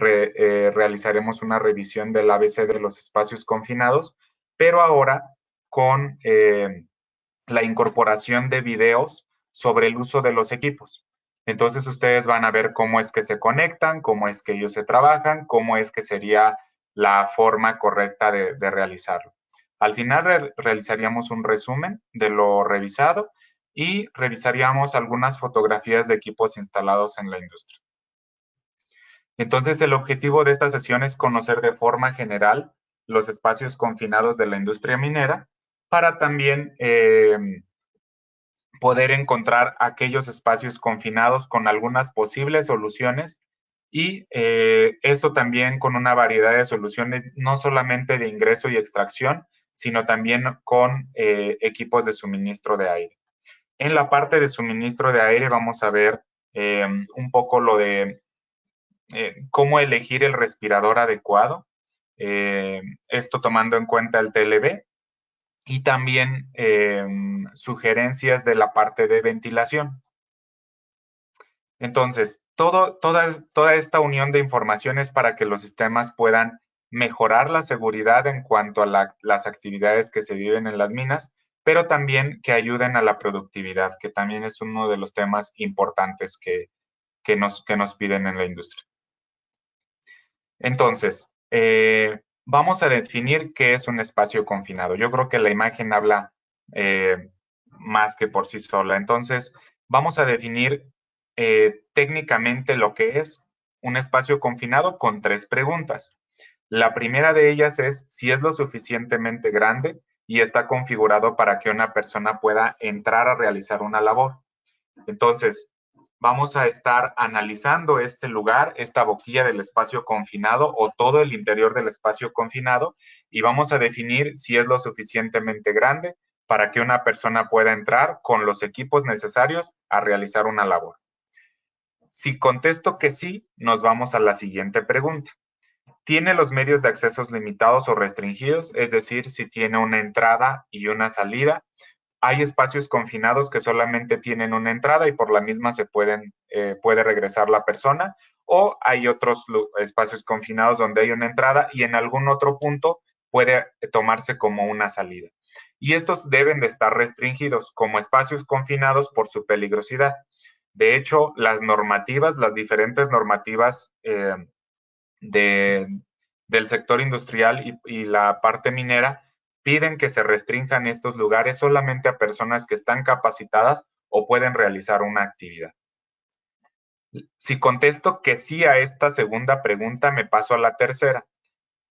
realizaremos una revisión del ABC de los espacios confinados, pero ahora con la incorporación de videos sobre el uso de los equipos. Entonces ustedes van a ver cómo es que se conectan, cómo es que ellos se trabajan, cómo es que sería la forma correcta de realizarlo. Al final realizaríamos un resumen de lo revisado y revisaríamos algunas fotografías de equipos instalados en la industria. Entonces, el objetivo de esta sesión es conocer de forma general los espacios confinados de la industria minera para también poder encontrar aquellos espacios confinados con algunas posibles soluciones y esto también con una variedad de soluciones, no solamente de ingreso y extracción, sino también con equipos de suministro de aire. En la parte de suministro de aire vamos a ver un poco lo de cómo elegir el respirador adecuado, esto tomando en cuenta el TLB, y también sugerencias de la parte de ventilación. Entonces, toda esta unión de informaciones para que los sistemas puedan mejorar la seguridad en cuanto a las actividades que se viven en las minas, pero también que ayuden a la productividad, que también es uno de los temas importantes que nos piden en la industria. Entonces, vamos a definir qué es un espacio confinado. Yo creo que la imagen habla más que por sí sola. Entonces, vamos a definir técnicamente lo que es un espacio confinado con 3 preguntas. La primera de ellas es si es lo suficientemente grande y está configurado para que una persona pueda entrar a realizar una labor. Entonces, vamos a estar analizando este lugar, esta boquilla del espacio confinado o todo el interior del espacio confinado y vamos a definir si es lo suficientemente grande para que una persona pueda entrar con los equipos necesarios a realizar una labor. Si contesto que sí, nos vamos a la siguiente pregunta. ¿Tiene los medios de accesos limitados o restringidos? Es decir, si tiene una entrada y una salida. Hay espacios confinados que solamente tienen una entrada y por la misma se puede regresar la persona, o hay otros espacios confinados donde hay una entrada y en algún otro punto puede tomarse como una salida. Y estos deben de estar restringidos como espacios confinados por su peligrosidad. De hecho, las diferentes normativas del sector industrial y la parte minera piden que se restrinjan estos lugares solamente a personas que están capacitadas o pueden realizar una actividad. Si contesto que sí a esta segunda pregunta, me paso a la tercera.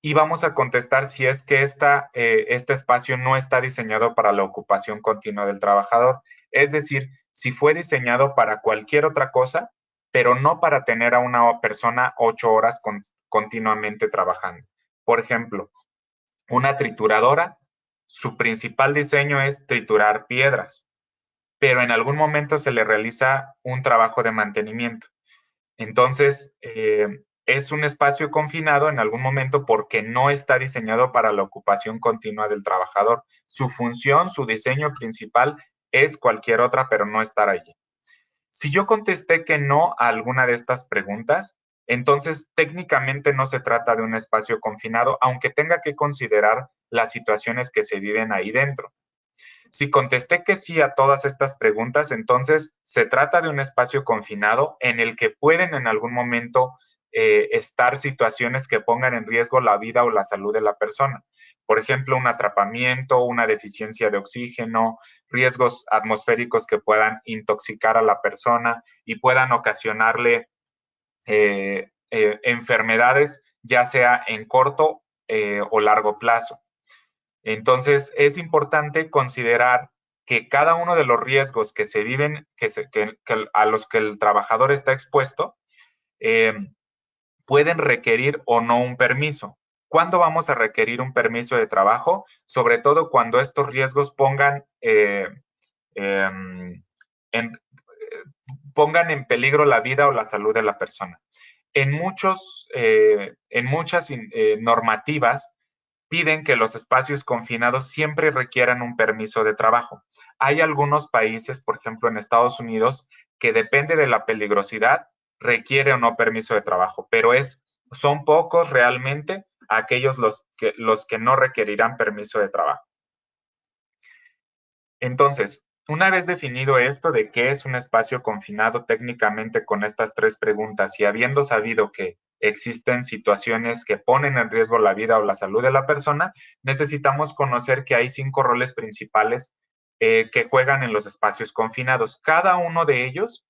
Y vamos a contestar si es que este espacio no está diseñado para la ocupación continua del trabajador. Es decir, si fue diseñado para cualquier otra cosa, pero no para tener a una persona 8 horas continuamente trabajando. Por ejemplo, una trituradora, su principal diseño es triturar piedras, pero en algún momento se le realiza un trabajo de mantenimiento. Entonces, es un espacio confinado en algún momento porque no está diseñado para la ocupación continua del trabajador. Su función, su diseño principal es cualquier otra, pero no estar allí. Si yo contesté que no a alguna de estas preguntas, entonces técnicamente no se trata de un espacio confinado, aunque tenga que considerar las situaciones que se viven ahí dentro. Si contesté que sí a todas estas preguntas, entonces se trata de un espacio confinado en el que pueden en algún momento estar situaciones que pongan en riesgo la vida o la salud de la persona. Por ejemplo, un atrapamiento, una deficiencia de oxígeno, riesgos atmosféricos que puedan intoxicar a la persona y puedan ocasionarle enfermedades, ya sea en corto o largo plazo. Entonces, es importante considerar que cada uno de los riesgos que se viven, a los que el trabajador está expuesto, pueden requerir o no un permiso. ¿Cuándo vamos a requerir un permiso de trabajo? Sobre todo cuando estos riesgos pongan en peligro la vida o la salud de la persona. En muchas normativas, piden que los espacios confinados siempre requieran un permiso de trabajo. Hay algunos países, por ejemplo en Estados Unidos, que depende de la peligrosidad, requiere o no permiso de trabajo, pero es son pocos realmente aquellos los que no requerirán permiso de trabajo. Entonces, una vez definido esto de qué es un espacio confinado técnicamente con estas tres preguntas y habiendo sabido que existen situaciones que ponen en riesgo la vida o la salud de la persona, necesitamos conocer que hay 5 roles principales que juegan en los espacios confinados, cada uno de ellos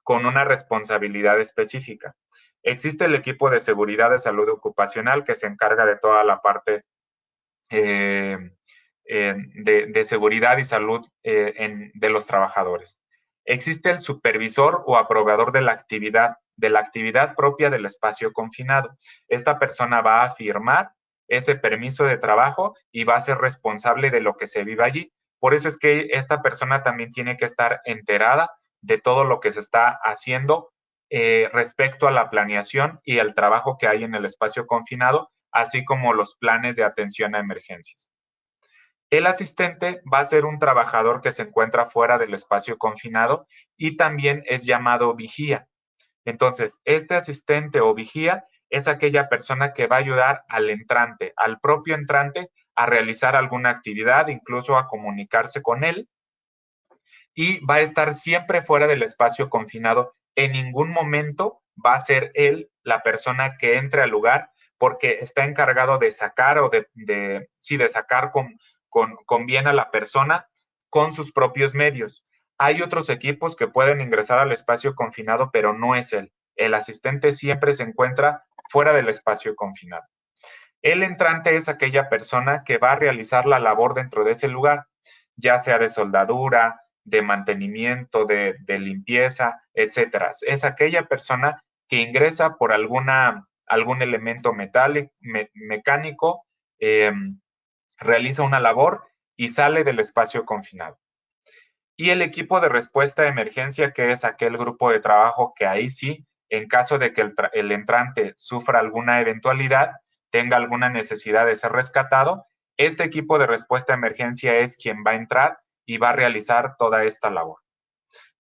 con una responsabilidad específica. Existe el equipo de seguridad de salud ocupacional que se encarga de toda la parte eh, de seguridad y salud de los trabajadores. Existe el supervisor o aprobador de la actividad propia del espacio confinado. Esta persona va a firmar ese permiso de trabajo y va a ser responsable de lo que se vive allí. Por eso es que esta persona también tiene que estar enterada de todo lo que se está haciendo respecto a la planeación y el trabajo que hay en el espacio confinado, así como los planes de atención a emergencias. El asistente va a ser un trabajador que se encuentra fuera del espacio confinado y también es llamado vigía. Entonces, este asistente o vigía es aquella persona que va a ayudar al entrante, al propio entrante, a realizar alguna actividad, incluso a comunicarse con él, y va a estar siempre fuera del espacio confinado. En ningún momento va a ser él la persona que entre al lugar porque está encargado de sacar o de sacar con bien a la persona con sus propios medios. Hay otros equipos que pueden ingresar al espacio confinado, pero no es él. El asistente siempre se encuentra fuera del espacio confinado. El entrante es aquella persona que va a realizar la labor dentro de ese lugar, ya sea de soldadura, de mantenimiento, de limpieza, etcétera. Es aquella persona que ingresa por algún elemento metálico, mecánico, realiza una labor y sale del espacio confinado. Y el equipo de respuesta de emergencia, que es aquel grupo de trabajo que ahí sí, en caso de que el entrante sufra alguna eventualidad, tenga alguna necesidad de ser rescatado, este equipo de respuesta de emergencia es quien va a entrar y va a realizar toda esta labor.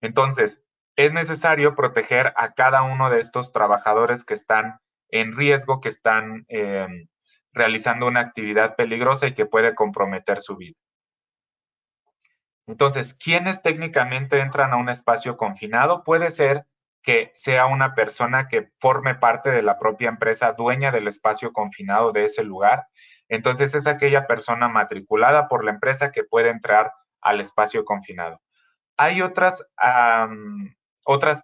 Entonces, es necesario proteger a cada uno de estos trabajadores que están en riesgo, que están realizando una actividad peligrosa y que puede comprometer su vida. Entonces, ¿quiénes técnicamente entran a un espacio confinado? Puede ser que sea una persona que forme parte de la propia empresa dueña del espacio confinado de ese lugar. Entonces, es aquella persona matriculada por la empresa que puede entrar al espacio confinado. Hay otras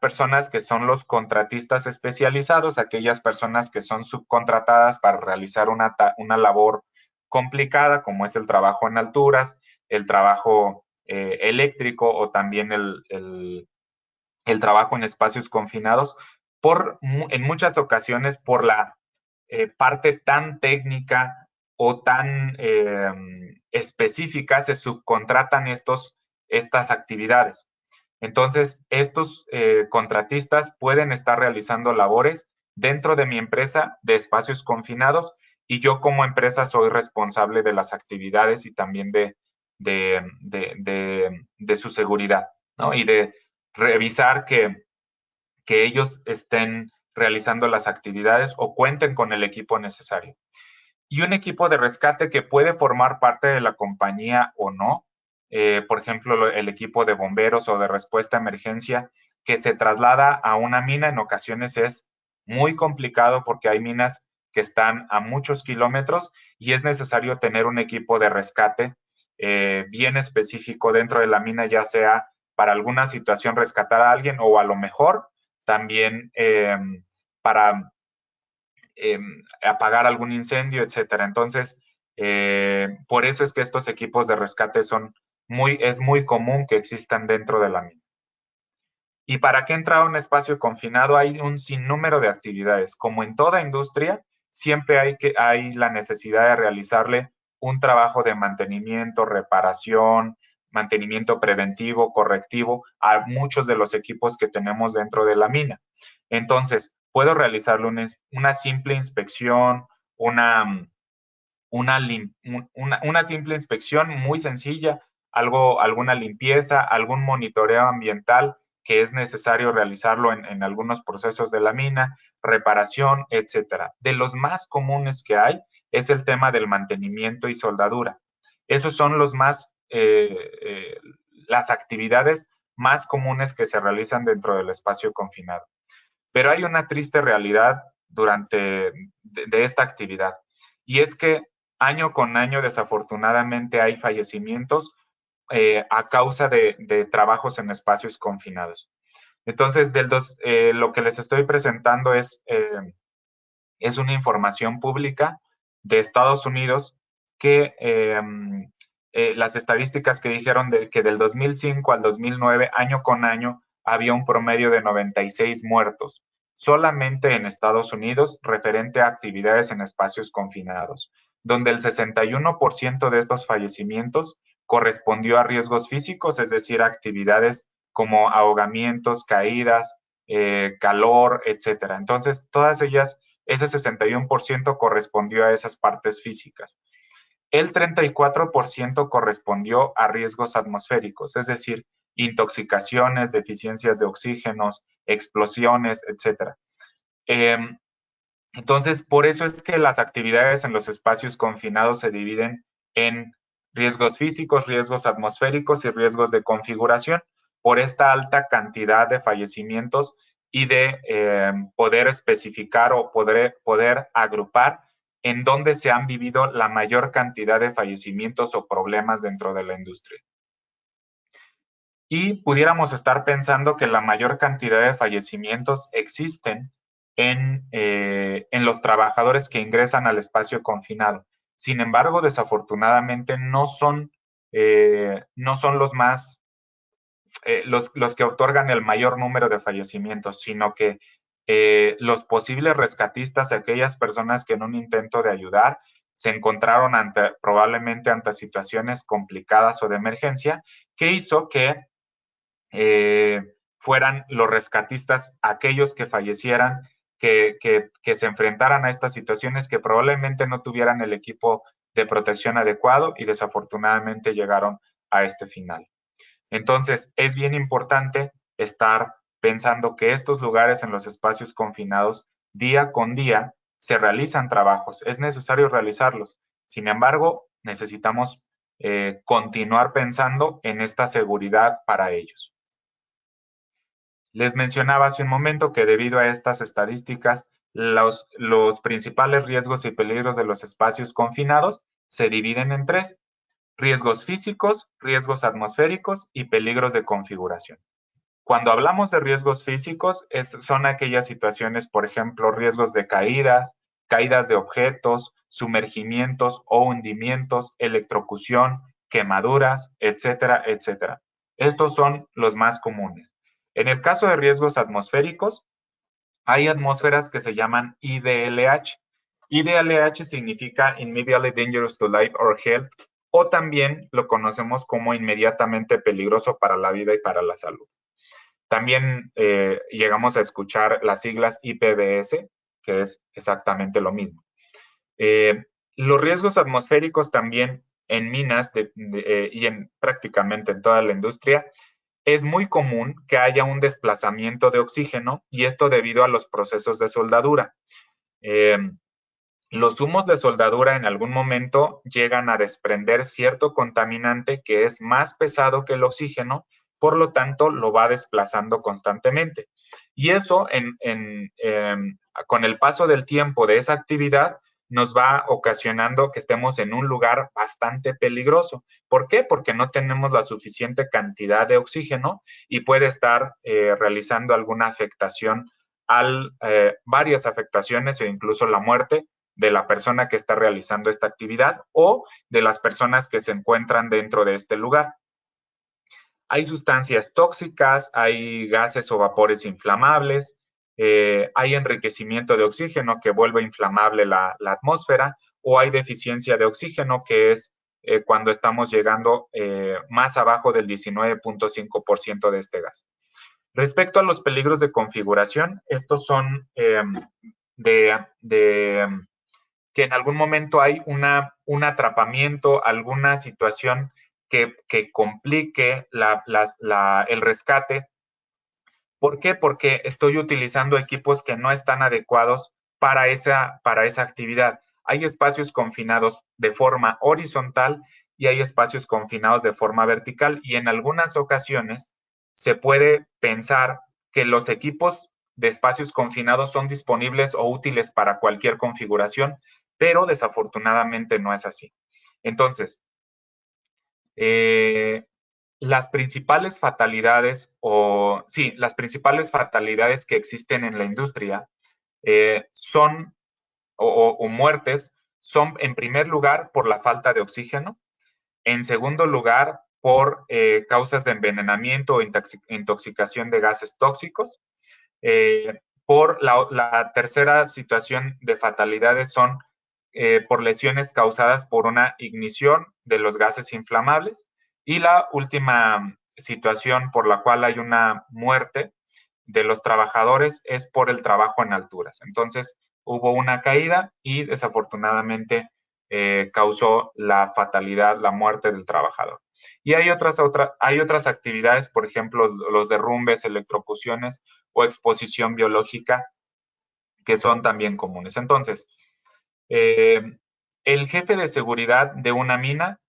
personas que son los contratistas especializados, aquellas personas que son subcontratadas para realizar una labor complicada, como es el trabajo en alturas, el trabajo eléctrico o también el trabajo en espacios confinados, en muchas ocasiones por la parte tan técnica o tan específica se subcontratan estas actividades. Entonces, estos contratistas pueden estar realizando labores dentro de mi empresa de espacios confinados y yo como empresa soy responsable de las actividades y también de su seguridad, ¿no? Y de revisar que ellos estén realizando las actividades o cuenten con el equipo necesario. Y un equipo de rescate que puede formar parte de la compañía o no, por ejemplo, el equipo de bomberos o de respuesta a emergencia que se traslada a una mina, en ocasiones es muy complicado porque hay minas que están a muchos kilómetros y es necesario tener un equipo de rescate bien específico dentro de la mina, ya sea para alguna situación rescatar a alguien o a lo mejor también para apagar algún incendio, etcétera. Entonces, por eso es que estos equipos de rescate es muy común que existan dentro de la mina. ¿Y para qué entrar a un espacio confinado? Hay un sinnúmero de actividades. Como en toda industria, siempre hay la necesidad de realizarle un trabajo de mantenimiento, reparación, mantenimiento preventivo, correctivo a muchos de los equipos que tenemos dentro de la mina. Entonces, puedo realizarle una simple inspección, una simple inspección muy sencilla, alguna limpieza, algún monitoreo ambiental que es necesario realizarlo en algunos procesos de la mina, reparación, etcétera. De los más comunes que hay es el tema del mantenimiento y soldadura. Esos son las actividades más comunes que se realizan dentro del espacio confinado. Pero hay una triste realidad de esta actividad, y es que año con año desafortunadamente hay fallecimientos a causa de trabajos en espacios confinados. Entonces, lo que les estoy presentando es una información pública de Estados Unidos que las estadísticas que dijeron que del 2005 al 2009, año con año, había un promedio de 96 muertos, solamente en Estados Unidos, referente a actividades en espacios confinados, donde el 61% de estos fallecimientos correspondió a riesgos físicos, es decir, actividades como ahogamientos, caídas, calor, etcétera. Entonces, todas ellas, ese 61% correspondió a esas partes físicas. El 34% correspondió a riesgos atmosféricos, es decir, intoxicaciones, deficiencias de oxígenos, explosiones, etcétera. Entonces, por eso es que las actividades en los espacios confinados se dividen en riesgos físicos, riesgos atmosféricos y riesgos de configuración, por esta alta cantidad de fallecimientos y de poder especificar o poder agrupar en dónde se han vivido la mayor cantidad de fallecimientos o problemas dentro de la industria. Y pudiéramos estar pensando que la mayor cantidad de fallecimientos existen en los trabajadores que ingresan al espacio confinado. Sin embargo, desafortunadamente no son los más, los que otorgan el mayor número de fallecimientos, sino que los posibles rescatistas, aquellas personas que en un intento de ayudar se encontraron probablemente ante situaciones complicadas o de emergencia, que hizo que fueran los rescatistas aquellos que fallecieran, que se enfrentaran a estas situaciones, que probablemente no tuvieran el equipo de protección adecuado y desafortunadamente llegaron a este final. Entonces, es bien importante estar pensando que estos lugares en los espacios confinados, día con día, se realizan trabajos, es necesario realizarlos. Sin embargo, necesitamos continuar pensando en esta seguridad para ellos. Les mencionaba hace un momento que debido a estas estadísticas, los principales riesgos y peligros de los espacios confinados se dividen en tres: riesgos físicos, riesgos atmosféricos y peligros de configuración. Cuando hablamos de riesgos físicos, son aquellas situaciones, por ejemplo, riesgos de caídas de objetos, sumergimientos o hundimientos, electrocución, quemaduras, etcétera, etcétera. Estos son los más comunes. En el caso de riesgos atmosféricos, hay atmósferas que se llaman IDLH. IDLH significa Immediately Dangerous to Life or Health, o también lo conocemos como inmediatamente peligroso para la vida y para la salud. También llegamos a escuchar las siglas IPBS, que es exactamente lo mismo. Los riesgos atmosféricos también en minas y prácticamente en toda la industria, es muy común que haya un desplazamiento de oxígeno, y esto debido a los procesos de soldadura. Los humos de soldadura en algún momento llegan a desprender cierto contaminante que es más pesado que el oxígeno, por lo tanto lo va desplazando constantemente. Y eso con el paso del tiempo de esa actividad nos va ocasionando que estemos en un lugar bastante peligroso. ¿Por qué? Porque no tenemos la suficiente cantidad de oxígeno y puede estar realizando alguna afectación, varias afectaciones o incluso la muerte de la persona que está realizando esta actividad o de las personas que se encuentran dentro de este lugar. Hay sustancias tóxicas, hay gases o vapores inflamables, hay enriquecimiento de oxígeno que vuelve inflamable la atmósfera, o hay deficiencia de oxígeno, que es cuando estamos llegando más abajo del 19.5% de este gas. Respecto a los peligros de configuración, estos son que en algún momento hay un atrapamiento, alguna situación que complique el rescate ¿Por qué? Porque estoy utilizando equipos que no están adecuados para esa actividad. Hay espacios confinados de forma horizontal y hay espacios confinados de forma vertical, y en algunas ocasiones se puede pensar que los equipos de espacios confinados son disponibles o útiles para cualquier configuración, pero desafortunadamente no es así. Entonces, eh, las principales fatalidades las principales fatalidades que existen en la industria son, o muertes, son en primer lugar por la falta de oxígeno, en segundo lugar por causas de envenenamiento o intoxicación de gases tóxicos. Por la tercera situación de fatalidades son por lesiones causadas por una ignición de los gases inflamables. Y la última situación por la cual hay una muerte de los trabajadores es por el trabajo en alturas. Entonces, hubo una caída y desafortunadamente causó la fatalidad, la muerte del trabajador. Y hay otras actividades, por ejemplo, los derrumbes, electrocuciones o exposición biológica, que son también comunes. Entonces, eh, el jefe de seguridad de una mina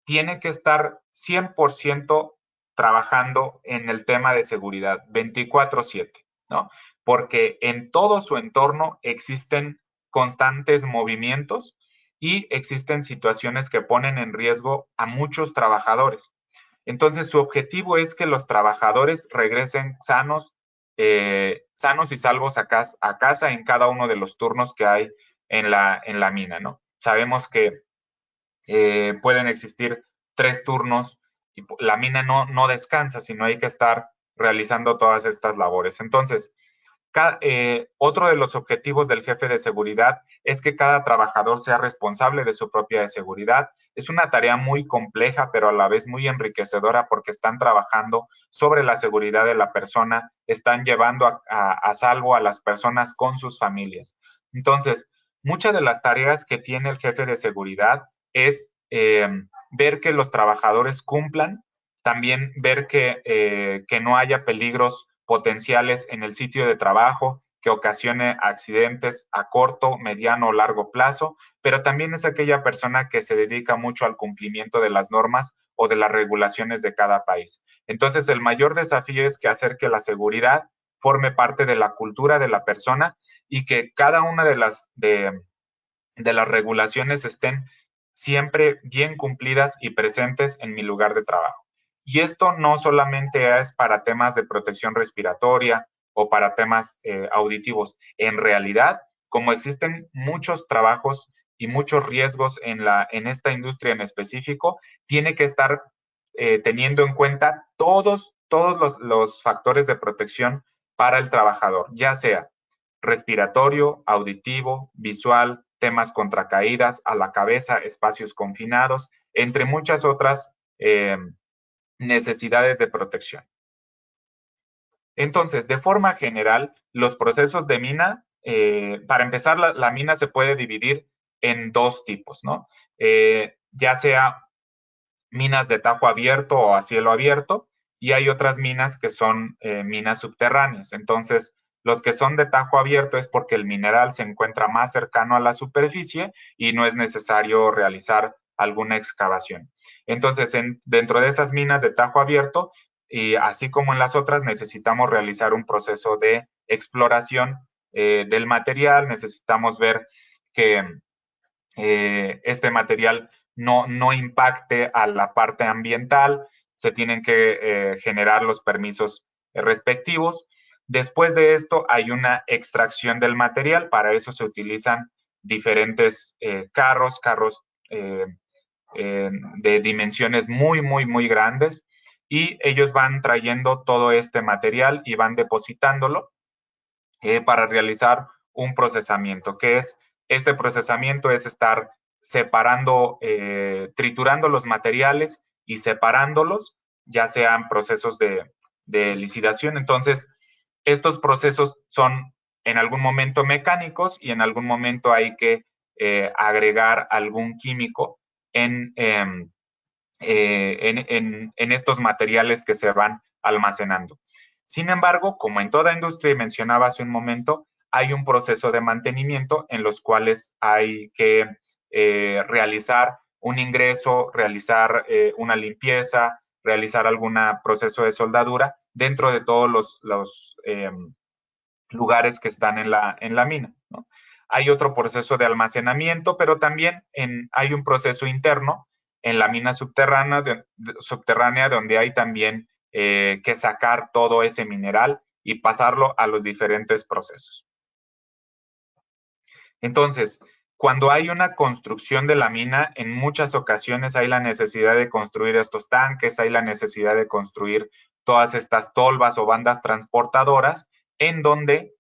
tiene que estar 100% trabajando en el tema de seguridad 24/7, ¿no? Porque en todo su entorno existen constantes movimientos y existen situaciones que ponen en riesgo a muchos trabajadores. Entonces, su objetivo es que los trabajadores regresen sanos y salvos a casa en cada uno de los turnos que hay en la mina, ¿no? Sabemos que pueden existir 3 turnos y la mina no descansa, sino hay que estar realizando todas estas labores. Entonces, otro de los objetivos del jefe de seguridad es que cada trabajador sea responsable de su propia seguridad. Es una tarea muy compleja, pero a la vez muy enriquecedora, porque están trabajando sobre la seguridad de la persona, están llevando a salvo a las personas con sus familias. Entonces, muchas de las tareas que tiene el jefe de seguridad es ver que los trabajadores cumplan, también ver que no haya peligros potenciales en el sitio de trabajo que ocasione accidentes a corto, mediano o largo plazo, pero también es aquella persona que se dedica mucho al cumplimiento de las normas o de las regulaciones de cada país. Entonces, el mayor desafío es que hacer que la seguridad forme parte de la cultura de la persona y que cada una de las regulaciones estén siempre bien cumplidas y presentes en mi lugar de trabajo. Y esto no solamente es para temas de protección respiratoria o para temas auditivos. En realidad, como existen muchos trabajos y muchos riesgos en esta industria en específico, tiene que estar teniendo en cuenta todos los factores de protección para el trabajador, ya sea respiratorio, auditivo, visual, temas contra caídas a la cabeza, espacios confinados, entre muchas otras necesidades de protección. Entonces, de forma general, los procesos de mina, para empezar, la mina se puede dividir en 2 tipos, ¿no? Ya sea minas de tajo abierto o a cielo abierto, y hay otras minas que son minas subterráneas. Entonces, los que son de tajo abierto es porque el mineral se encuentra más cercano a la superficie y no es necesario realizar alguna excavación. Entonces, dentro de esas minas de tajo abierto, y así como en las otras, necesitamos realizar un proceso de exploración del material, necesitamos ver que este material no impacte a la parte ambiental, se tienen que generar los permisos respectivos. Después de esto hay una extracción del material, para eso se utilizan diferentes carros de dimensiones muy grandes, y ellos van trayendo todo este material y van depositándolo para realizar un procesamiento, que es, este procesamiento es estar separando, triturando los materiales y separándolos, ya sean procesos de licidación. Entonces, estos procesos son en algún momento mecánicos y en algún momento hay que agregar algún químico en estos materiales que se van almacenando. Sin embargo, como en toda industria, y mencionaba hace un momento, hay un proceso de mantenimiento en los cuales hay que realizar un ingreso, realizar una limpieza, realizar algún proceso de soldadura dentro de todos los lugares que están en la mina, ¿no? Hay otro proceso de almacenamiento, pero también hay un proceso interno en la mina subterránea donde hay también que sacar todo ese mineral y pasarlo a los diferentes procesos. Entonces, cuando hay una construcción de la mina, en muchas ocasiones hay la necesidad de construir estos tanques, hay la necesidad de construir todas estas tolvas o bandas transportadoras, en donde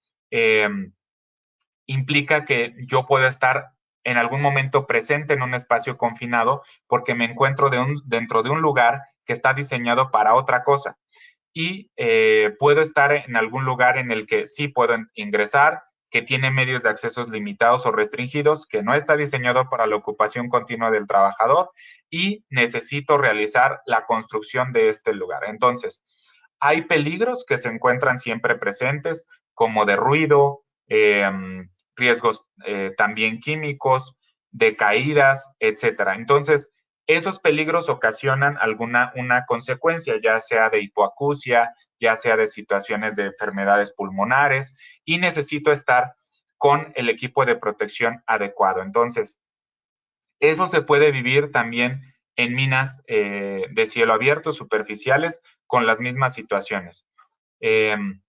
implica que yo puedo estar en algún momento presente en un espacio confinado porque me encuentro dentro de un lugar que está diseñado para otra cosa. Y puedo estar en algún lugar en el que sí puedo ingresar, que tiene medios de accesos limitados o restringidos, que no está diseñado para la ocupación continua del trabajador y necesito realizar la construcción de este lugar. Entonces, hay peligros que se encuentran siempre presentes, como de ruido, riesgos también químicos, de caídas, etcétera. Entonces, esos peligros ocasionan una consecuencia, ya sea de hipoacusia, ya sea de situaciones de enfermedades pulmonares, y necesito estar con el equipo de protección adecuado. Entonces, eso se puede vivir también en minas de cielo abierto, superficiales, con las mismas situaciones. En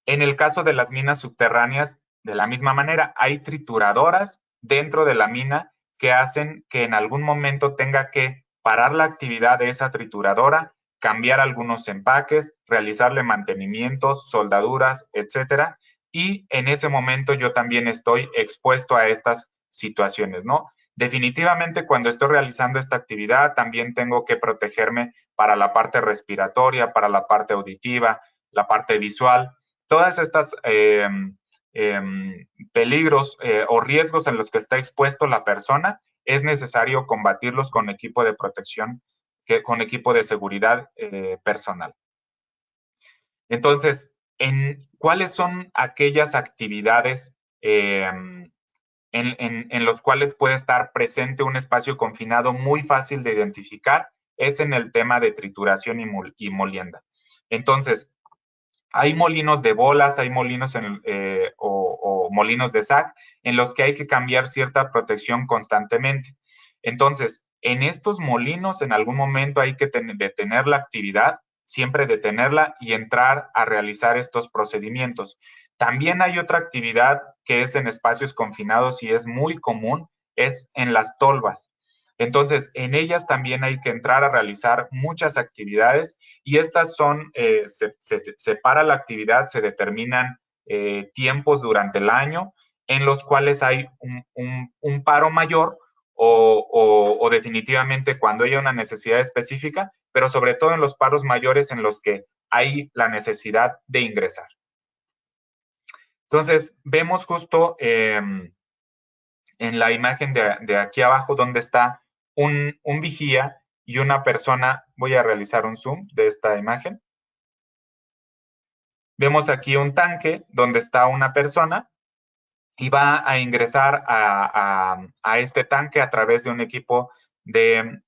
el caso de las minas subterráneas, de la misma manera, hay trituradoras dentro de la mina que hacen que en algún momento tenga que parar la actividad de esa trituradora, cambiar algunos empaques, realizarle mantenimientos, soldaduras, etcétera. Y en ese momento yo también estoy expuesto a estas situaciones, ¿no? Definitivamente cuando estoy realizando esta actividad también tengo que protegerme para la parte respiratoria, para la parte auditiva, la parte visual, todas estas peligros o riesgos en los que está expuesto la persona, es necesario combatirlos con equipo de protección, con equipo de seguridad personal. Entonces, ¿cuáles son aquellas actividades en los cuales puede estar presente un espacio confinado muy fácil de identificar? Es en el tema de trituración y molienda. Entonces, hay molinos de bolas, hay molinos o molinos de sac en los que hay que cambiar cierta protección constantemente. Entonces, en estos molinos en algún momento hay que detener la actividad, siempre detenerla y entrar a realizar estos procedimientos. También hay otra actividad que es en espacios confinados y es muy común, es en las tolvas. Entonces, en ellas también hay que entrar a realizar muchas actividades y estas son, se para la actividad, se determinan tiempos durante el año en los cuales hay un paro mayor o definitivamente cuando haya una necesidad específica, pero sobre todo en los paros mayores en los que hay la necesidad de ingresar. Entonces, vemos justo en la imagen de aquí abajo donde está un vigía y una persona. Voy a realizar un zoom de esta imagen. Vemos aquí un tanque donde está una persona y va a ingresar a este tanque a través de un equipo de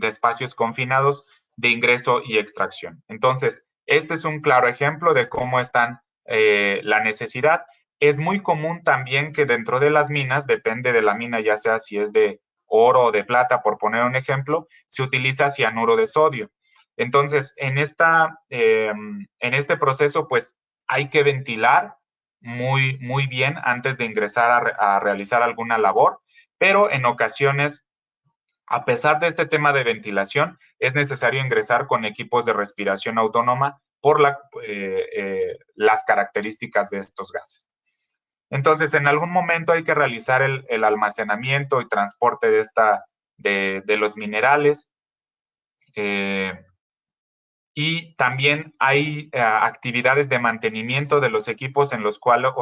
espacios confinados de ingreso y extracción. Entonces, este es un claro ejemplo de cómo están la necesidad. Es muy común también que dentro de las minas, depende de la mina, ya sea si es de oro o de plata, por poner un ejemplo, se utiliza cianuro de sodio. Entonces, en este proceso, pues hay que ventilar muy bien antes de ingresar a realizar alguna labor, pero en ocasiones, a pesar de este tema de ventilación, es necesario ingresar con equipos de respiración autónoma por las características de estos gases. Entonces, en algún momento hay que realizar el almacenamiento y transporte de los minerales. Y también hay actividades de mantenimiento de los equipos en los cuales,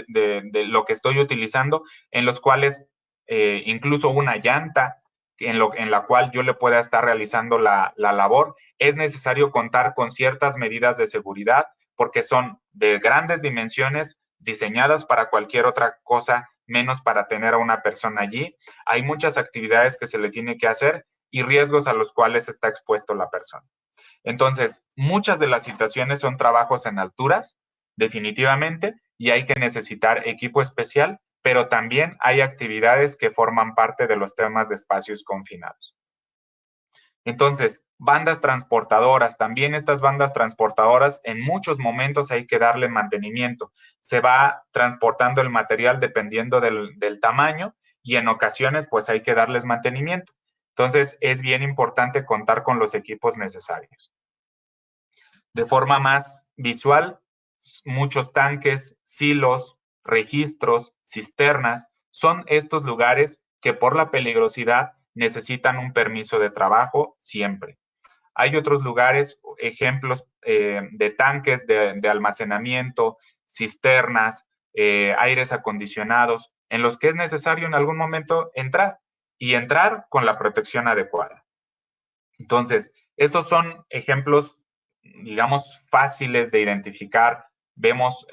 de lo que estoy utilizando, en los cuales incluso una llanta en la cual yo le pueda estar realizando la labor, es necesario contar con ciertas medidas de seguridad porque son de grandes dimensiones, diseñadas para cualquier otra cosa menos para tener a una persona allí. Hay muchas actividades que se le tiene que hacer y riesgos a los cuales está expuesto la persona. Entonces, muchas de las situaciones son trabajos en alturas, definitivamente, y hay que necesitar equipo especial, pero también hay actividades que forman parte de los temas de espacios confinados. Entonces, bandas transportadoras, también estas bandas transportadoras en muchos momentos hay que darle mantenimiento. Se va transportando el material dependiendo del tamaño y en ocasiones pues hay que darles mantenimiento. Entonces, es bien importante contar con los equipos necesarios. De forma más visual, muchos tanques, silos, registros, cisternas, son estos lugares que por la peligrosidad necesitan un permiso de trabajo siempre. Hay otros lugares, ejemplos de tanques de almacenamiento, cisternas, aires acondicionados, en los que es necesario en algún momento entrar y entrar con la protección adecuada. Entonces, estos son ejemplos, digamos, fáciles de identificar. Vemos,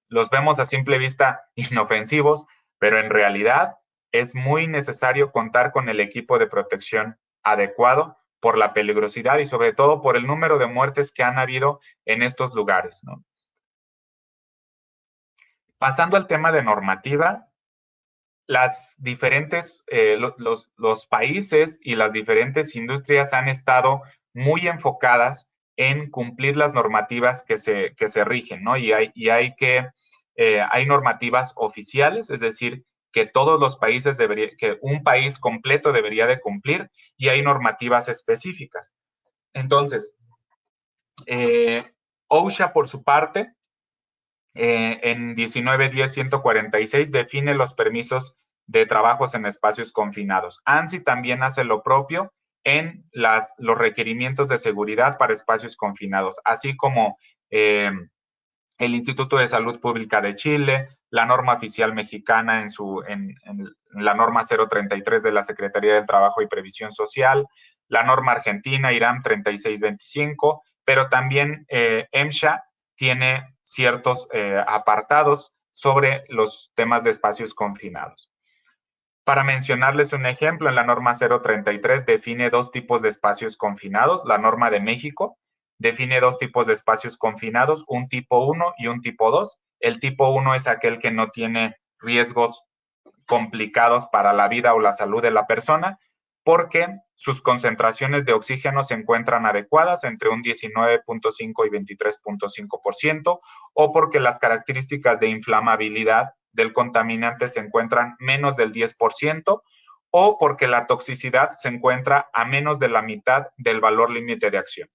los vemos a simple vista inofensivos, pero en realidad es muy necesario contar con el equipo de protección adecuado por la peligrosidad y sobre todo por el número de muertes que han habido en estos lugares, ¿no? Pasando al tema de normativa, las diferentes, los países y las diferentes industrias han estado muy enfocadas en cumplir las normativas que se rigen, ¿no? Y hay normativas oficiales, es decir, que todos los países que un país completo debería de cumplir, y hay normativas específicas. Entonces, OSHA, por su parte, en 1910-146 define los permisos de trabajos en espacios confinados. ANSI también hace lo propio en los requerimientos de seguridad para espacios confinados, así como el Instituto de Salud Pública de Chile, la norma oficial mexicana en la norma 033 de la Secretaría del Trabajo y Previsión Social, la norma argentina IRAM 3625, pero también MSHA tiene ciertos apartados sobre los temas de espacios confinados. Para mencionarles un ejemplo, en la norma 033 define dos tipos de espacios confinados. La norma de México define dos tipos de espacios confinados, un tipo 1 y un tipo 2. El tipo 1 es aquel que no tiene riesgos complicados para la vida o la salud de la persona, porque sus concentraciones de oxígeno se encuentran adecuadas entre un 19.5 y 23.5%, o porque las características de inflamabilidad del contaminante se encuentran menos del 10%, o porque la toxicidad se encuentra a menos de la mitad del valor límite de acción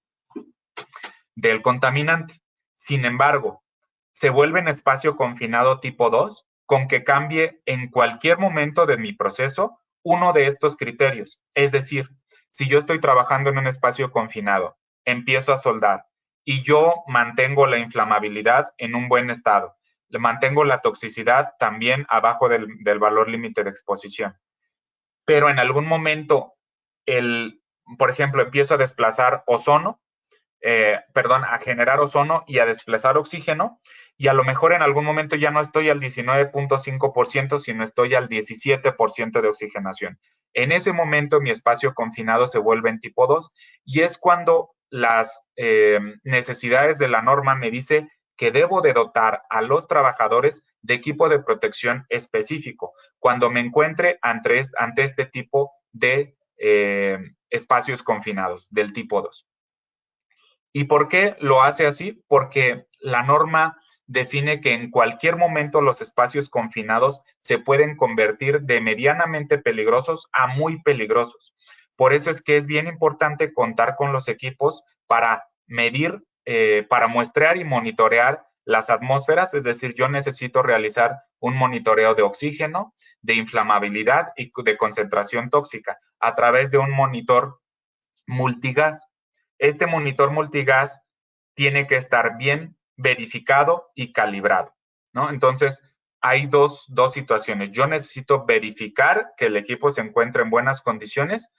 del contaminante. Sin embargo, se vuelve en espacio confinado tipo 2 con que cambie en cualquier momento de mi proceso uno de estos criterios. Es decir, si yo estoy trabajando en un espacio confinado, empiezo a soldar y yo mantengo la inflamabilidad en un buen estado, le mantengo la toxicidad también abajo del valor límite de exposición, pero en algún momento, por ejemplo, empiezo a desplazar ozono, a generar ozono y a desplazar oxígeno, y a lo mejor en algún momento ya no estoy al 19.5%, sino estoy al 17% de oxigenación. En ese momento mi espacio confinado se vuelve en tipo 2 y es cuando las necesidades de la norma me dice que debo de dotar a los trabajadores de equipo de protección específico cuando me encuentre ante este tipo de espacios confinados del tipo 2. ¿Y por qué lo hace así? Porque la norma define que en cualquier momento los espacios confinados se pueden convertir de medianamente peligrosos a muy peligrosos. Por eso es que es bien importante contar con los equipos para medir, para muestrear y monitorear las atmósferas, es decir, yo necesito realizar un monitoreo de oxígeno, de inflamabilidad y de concentración tóxica a través de un monitor multigas. Este monitor multigas tiene que estar bien verificado y calibrado, ¿no? Entonces, hay dos situaciones. Yo necesito verificar que el equipo se encuentre en buenas condiciones,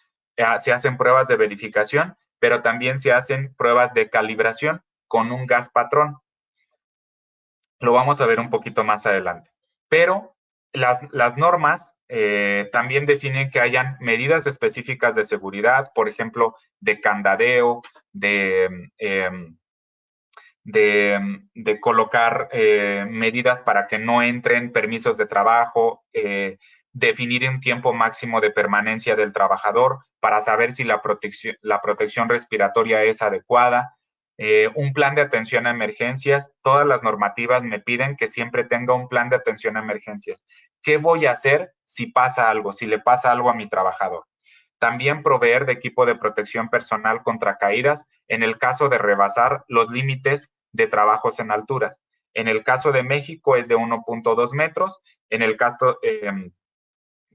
se hacen pruebas de verificación, pero también se hacen pruebas de calibración con un gas patrón. Lo vamos a ver un poquito más adelante. Pero las normas también definen que hayan medidas específicas de seguridad, por ejemplo, de candadeo, de colocar medidas para que no entren permisos de trabajo, definir un tiempo máximo de permanencia del trabajador para saber si la protección respiratoria es adecuada, un plan de atención a emergencias. Todas las normativas me piden que siempre tenga un plan de atención a emergencias. ¿Qué voy a hacer si pasa algo, si le pasa algo a mi trabajador? También proveer de equipo de protección personal contra caídas en el caso de rebasar los límites de trabajos en alturas. En el caso de México es de 1.2 metros, en el caso,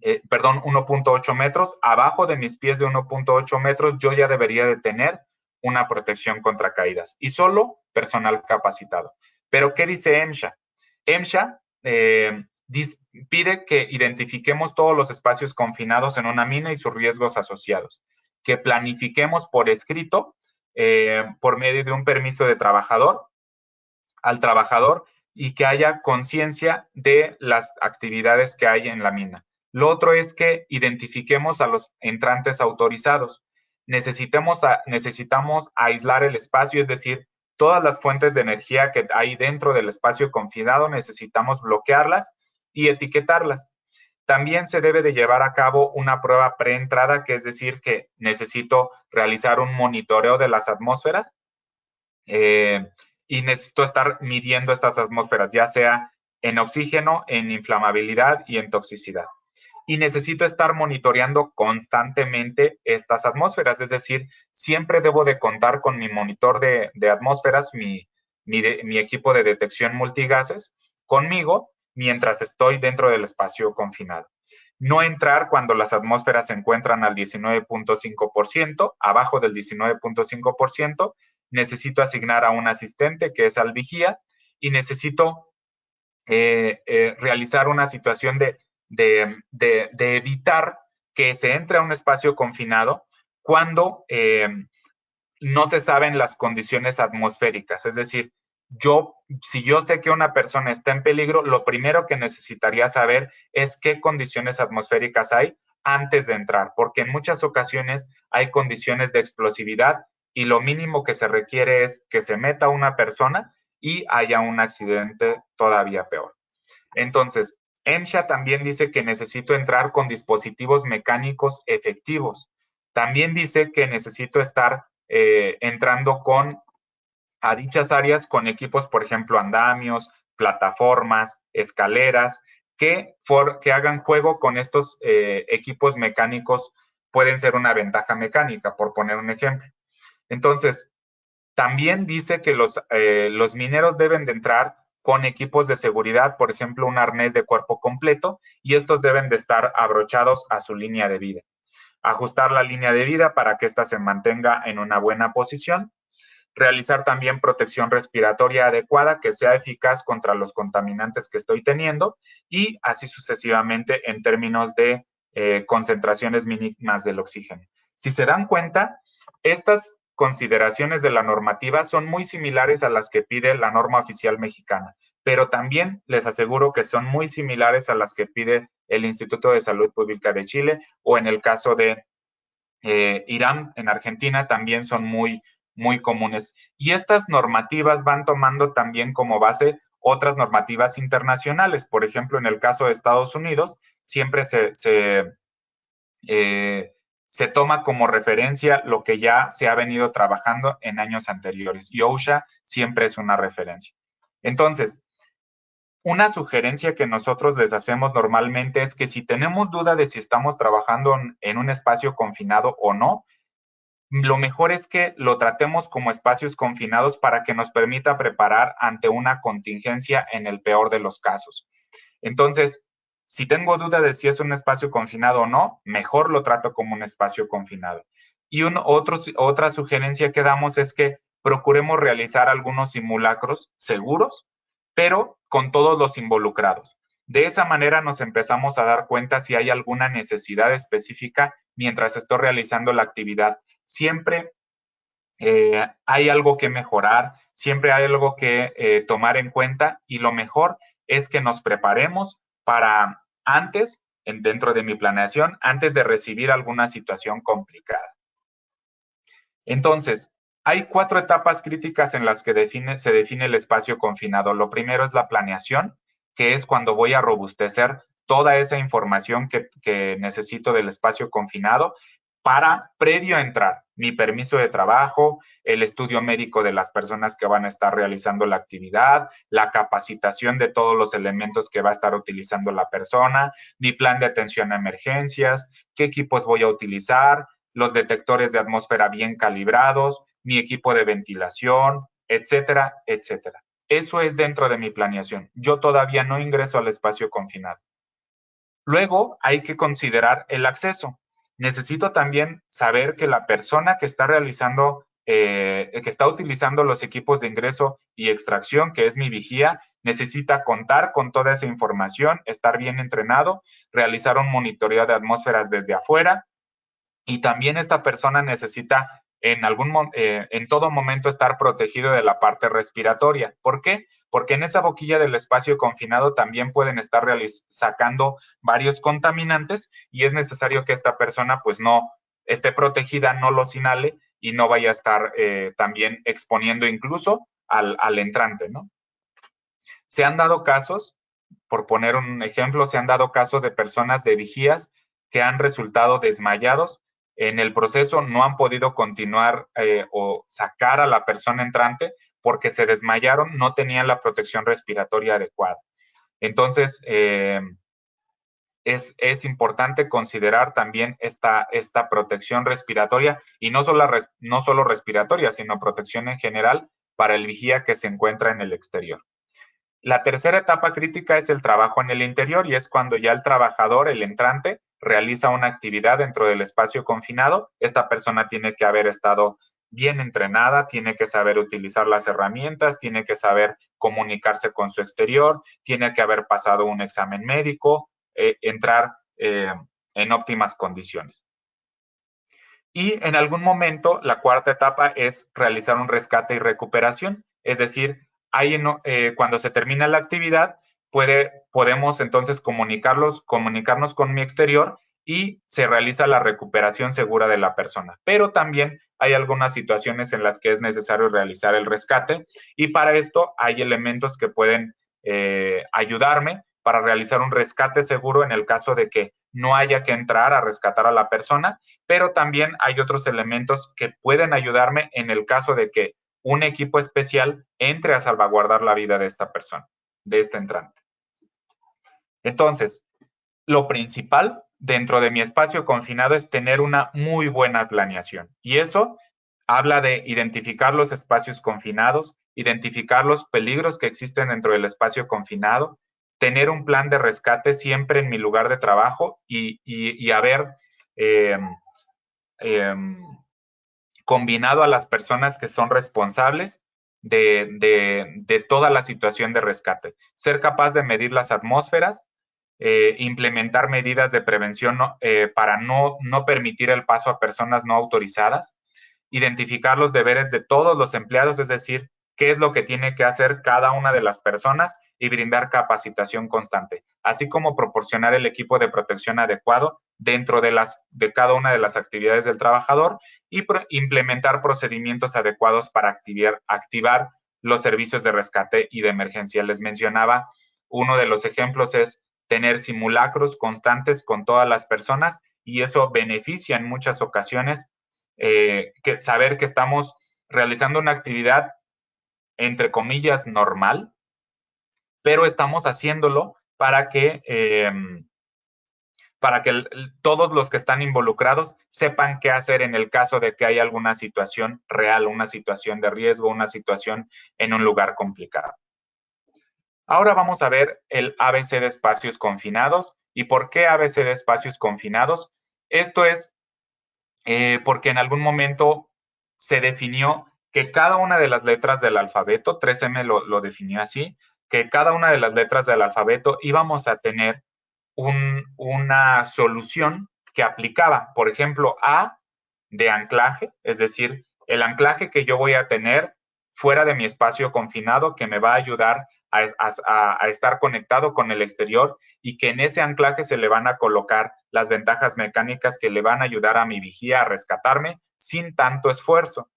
1.8 metros. Abajo de mis pies de 1.8 metros yo ya debería de tener una protección contra caídas y solo personal capacitado. Pero ¿qué dice MSHA? MSHA pide que identifiquemos todos los espacios confinados en una mina y sus riesgos asociados, que planifiquemos por escrito, por medio de un permiso de trabajador, al trabajador, y que haya conciencia de las actividades que hay en la mina. Lo otro es que identifiquemos a los entrantes autorizados. Necesitamos aislar el espacio, es decir, todas las fuentes de energía que hay dentro del espacio confinado necesitamos bloquearlas y etiquetarlas. También se debe de llevar a cabo una prueba preentrada, que es decir, que necesito realizar un monitoreo de las atmósferas y necesito estar midiendo estas atmósferas, ya sea en oxígeno, en inflamabilidad y en toxicidad. Y necesito estar monitoreando constantemente estas atmósferas, es decir, siempre debo de contar con mi monitor de atmósferas, mi equipo de detección multigases conmigo mientras estoy dentro del espacio confinado. No entrar cuando las atmósferas se encuentran al 19.5%, abajo del 19.5%, necesito asignar a un asistente que es al vigía y necesito realizar una situación de evitar que se entre a un espacio confinado cuando no se saben las condiciones atmosféricas. Es decir, si yo sé que una persona está en peligro, lo primero que necesitaría saber es qué condiciones atmosféricas hay antes de entrar, porque en muchas ocasiones hay condiciones de explosividad y lo mínimo que se requiere es que se meta una persona y haya un accidente todavía peor. Entonces, MSHA también dice que necesito entrar con dispositivos mecánicos efectivos. También dice que necesito estar entrando a dichas áreas con equipos, por ejemplo, andamios, plataformas, escaleras, que hagan juego con estos equipos mecánicos. Pueden ser una ventaja mecánica, por poner un ejemplo. Entonces, también dice que los mineros deben de entrar con equipos de seguridad, por ejemplo, un arnés de cuerpo completo, y estos deben de estar abrochados a su línea de vida. Ajustar la línea de vida para que ésta se mantenga en una buena posición. Realizar también protección respiratoria adecuada que sea eficaz contra los contaminantes que estoy teniendo y así sucesivamente en términos de concentraciones mínimas del oxígeno. Si se dan cuenta, estas consideraciones de la normativa son muy similares a las que pide la norma oficial mexicana, pero también les aseguro que son muy similares a las que pide el Instituto de Salud Pública de Chile, o en el caso de Irán en Argentina también son muy comunes. Y estas normativas van tomando también como base otras normativas internacionales. Por ejemplo, en el caso de Estados Unidos, siempre se toma como referencia lo que ya se ha venido trabajando en años anteriores. Y OSHA siempre es una referencia. Entonces, una sugerencia que nosotros les hacemos normalmente es que si tenemos duda de si estamos trabajando en un espacio confinado o no, lo mejor es que lo tratemos como espacios confinados para que nos permita preparar ante una contingencia en el peor de los casos. Entonces, si tengo duda de si es un espacio confinado o no, mejor lo trato como un espacio confinado. Y otra sugerencia que damos es que procuremos realizar algunos simulacros seguros, pero con todos los involucrados. De esa manera nos empezamos a dar cuenta si hay alguna necesidad específica mientras estoy realizando la actividad. Siempre hay algo que mejorar, siempre hay algo que tomar en cuenta y lo mejor es que nos preparemos para antes, dentro de mi planeación, antes de recibir alguna situación complicada. Entonces, hay 4 etapas críticas en las que se define el espacio confinado. Lo primero es la planeación, que es cuando voy a robustecer toda esa información que necesito del espacio confinado para, previo a entrar, mi permiso de trabajo, el estudio médico de las personas que van a estar realizando la actividad, la capacitación de todos los elementos que va a estar utilizando la persona, mi plan de atención a emergencias, qué equipos voy a utilizar, los detectores de atmósfera bien calibrados, mi equipo de ventilación, etcétera, etcétera. Eso es dentro de mi planeación. Yo todavía no ingreso al espacio confinado. Luego hay que considerar el acceso. Necesito también saber que la persona que está realizando, que está utilizando los equipos de ingreso y extracción, que es mi vigía, necesita contar con toda esa información, estar bien entrenado, realizar un monitoreo de atmósferas desde afuera, y también esta persona necesita en todo momento estar protegido de la parte respiratoria. ¿Por qué? Porque en esa boquilla del espacio confinado también pueden estar sacando varios contaminantes y es necesario que esta persona pues no esté protegida, no los inhale y no vaya a estar también exponiendo incluso al entrante, ¿no? Se han dado casos, por poner un ejemplo, se han dado casos de personas de vigías que han resultado desmayados. En el proceso no han podido continuar o sacar a la persona entrante porque se desmayaron, no tenían la protección respiratoria adecuada. Entonces, es importante considerar también esta protección respiratoria y no solo respiratoria, sino protección en general para el vigía que se encuentra en el exterior. La tercera etapa crítica es el trabajo en el interior y es cuando ya el trabajador, el entrante, realiza una actividad dentro del espacio confinado. Esta persona tiene que haber estado bien entrenada, tiene que saber utilizar las herramientas, tiene que saber comunicarse con su exterior, tiene que haber pasado un examen médico, entrar en óptimas condiciones. Y en algún momento, la cuarta etapa es realizar un rescate y recuperación, es decir, cuando se termina la actividad, podemos entonces comunicarnos con mi exterior y se realiza la recuperación segura de la persona. Pero también hay algunas situaciones en las que es necesario realizar el rescate y para esto hay elementos que pueden ayudarme para realizar un rescate seguro en el caso de que no haya que entrar a rescatar a la persona, pero también hay otros elementos que pueden ayudarme en el caso de que un equipo especial entre a salvaguardar la vida de esta persona, de este entrante. Entonces, lo principal dentro de mi espacio confinado es tener una muy buena planeación. Y eso habla de identificar los espacios confinados, identificar los peligros que existen dentro del espacio confinado, tener un plan de rescate siempre en mi lugar de trabajo y haber combinado a las personas que son responsables de toda la situación de rescate. Ser capaz de medir las atmósferas, implementar medidas de prevención para no permitir el paso a personas no autorizadas, identificar los deberes de todos los empleados, es decir, qué es lo que tiene que hacer cada una de las personas y brindar capacitación constante, así como proporcionar el equipo de protección adecuado dentro de cada una de las actividades del trabajador y implementar procedimientos adecuados para activar los servicios de rescate y de emergencia. Les mencionaba, uno de los ejemplos es tener simulacros constantes con todas las personas y eso beneficia en muchas ocasiones saber que estamos realizando una actividad entre comillas normal, pero estamos haciéndolo para que todos los que están involucrados sepan qué hacer en el caso de que haya alguna situación real, una situación de riesgo, una situación en un lugar complicado. Ahora vamos a ver el ABC de espacios confinados. ¿Y por qué ABC de espacios confinados? Esto es porque en algún momento se definió que cada una de las letras del alfabeto, 3M lo definió así, que cada una de las letras del alfabeto íbamos a tener una solución que aplicaba. Por ejemplo, A de anclaje, es decir, el anclaje que yo voy a tener fuera de mi espacio confinado que me va a ayudar a estar conectado con el exterior y que en ese anclaje se le van a colocar las ventajas mecánicas que le van a ayudar a mi vigía a rescatarme sin tanto esfuerzo.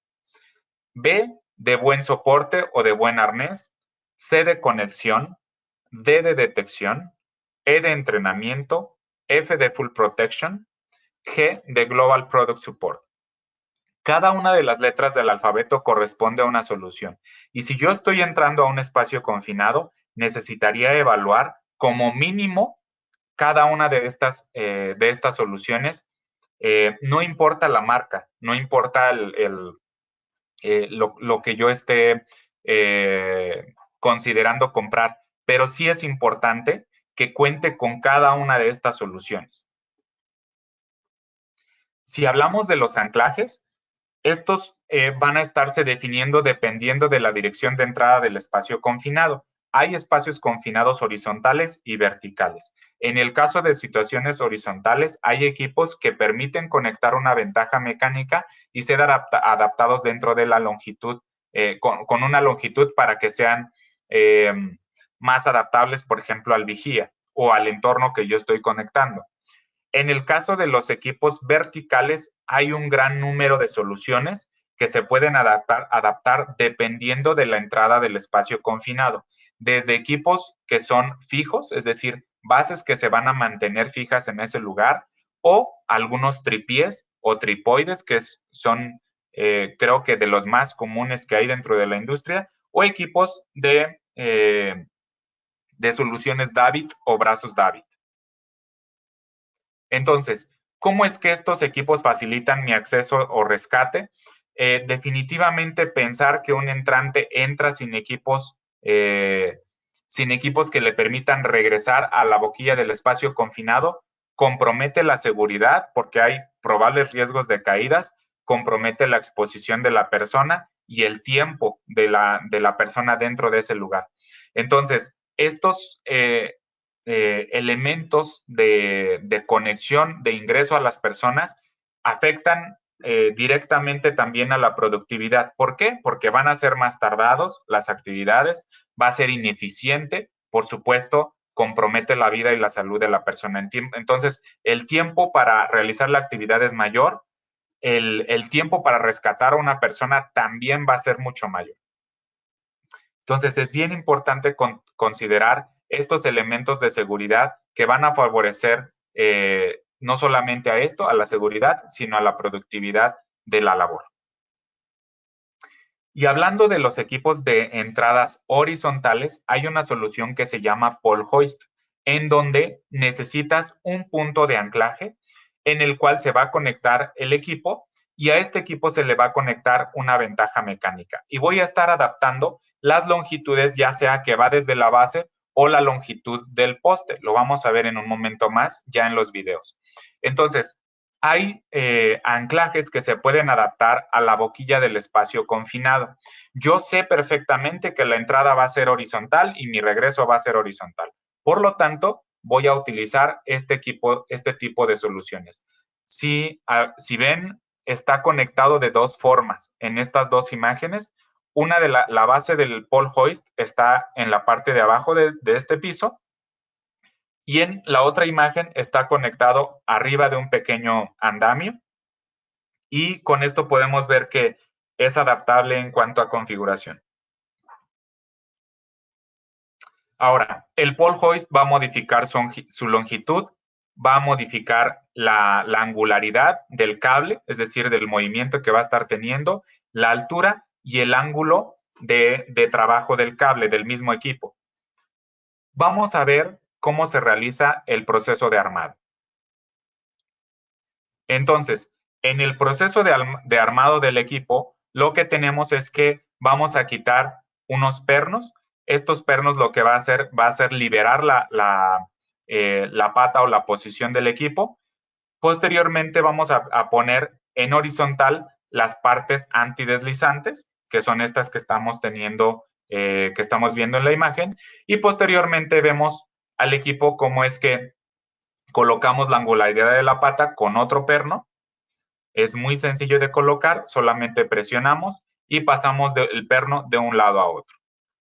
B de buen soporte o de buen arnés, C de conexión, D de detección, E de entrenamiento, F de full protection, G de global product support. Cada una de las letras del alfabeto corresponde a una solución. Y si yo estoy entrando a un espacio confinado, necesitaría evaluar como mínimo cada una de estas soluciones. No importa la marca, no importa lo que yo esté considerando comprar, pero sí es importante que cuente con cada una de estas soluciones. Si hablamos de los anclajes, estos van a estarse definiendo dependiendo de la dirección de entrada del espacio confinado. Hay espacios confinados horizontales y verticales. En el caso de situaciones horizontales, hay equipos que permiten conectar una ventaja mecánica y ser adaptados dentro de la longitud, con una longitud para que sean más adaptables, por ejemplo, al vigía o al entorno que yo estoy conectando. En el caso de los equipos verticales, hay un gran número de soluciones que se pueden adaptar dependiendo de la entrada del espacio confinado. Desde equipos que son fijos, es decir, bases que se van a mantener fijas en ese lugar, o algunos tripiés o tripoides, que son creo que de los más comunes que hay dentro de la industria, o equipos de soluciones David o brazos David. Entonces, ¿cómo es que estos equipos facilitan mi acceso o rescate? Definitivamente pensar que un entrante entra sin equipos que le permitan regresar a la boquilla del espacio confinado compromete la seguridad porque hay probables riesgos de caídas, compromete la exposición de la persona y el tiempo de la persona dentro de ese lugar. Entonces, estos elementos de conexión, de ingreso a las personas, afectan directamente también a la productividad. ¿Por qué? Porque van a ser más tardados las actividades, va a ser ineficiente, por supuesto, compromete la vida y la salud de la persona. Entonces, el tiempo para realizar la actividad es mayor, el tiempo para rescatar a una persona también va a ser mucho mayor. Entonces, es bien importante considerar estos elementos de seguridad que van a favorecer no solamente a esto, a la seguridad, sino a la productividad de la labor. Y hablando de los equipos de entradas horizontales, hay una solución que se llama pole hoist, en donde necesitas un punto de anclaje en el cual se va a conectar el equipo y a este equipo se le va a conectar una ventaja mecánica. Y voy a estar adaptando las longitudes, ya sea que va desde la base o la longitud del poste. Lo vamos a ver en un momento más, ya en los videos. Entonces, hay anclajes que se pueden adaptar a la boquilla del espacio confinado. Yo sé perfectamente que la entrada va a ser horizontal y mi regreso va a ser horizontal. Por lo tanto, voy a utilizar este tipo de soluciones. Si ven, está conectado de dos formas en estas dos imágenes. Una de la base del pole hoist está en la parte de abajo de este piso y en la otra imagen está conectado arriba de un pequeño andamio y con esto podemos ver que es adaptable en cuanto a configuración. Ahora, el pole hoist va a modificar su longitud, va a modificar la angularidad del cable, es decir, del movimiento que va a estar teniendo, la altura y el ángulo de trabajo del cable del mismo equipo. Vamos a ver cómo se realiza el proceso de armado. Entonces, en el proceso de armado del equipo, lo que tenemos es que vamos a quitar unos pernos. Estos pernos lo que va a hacer liberar la pata o la posición del equipo. Posteriormente vamos a poner en horizontal las partes antideslizantes, que son estas que estamos teniendo que estamos viendo en la imagen, y posteriormente vemos al equipo cómo es que colocamos la angularidad de la pata con otro perno. Es muy sencillo de colocar, solamente presionamos y pasamos el perno de un lado a otro.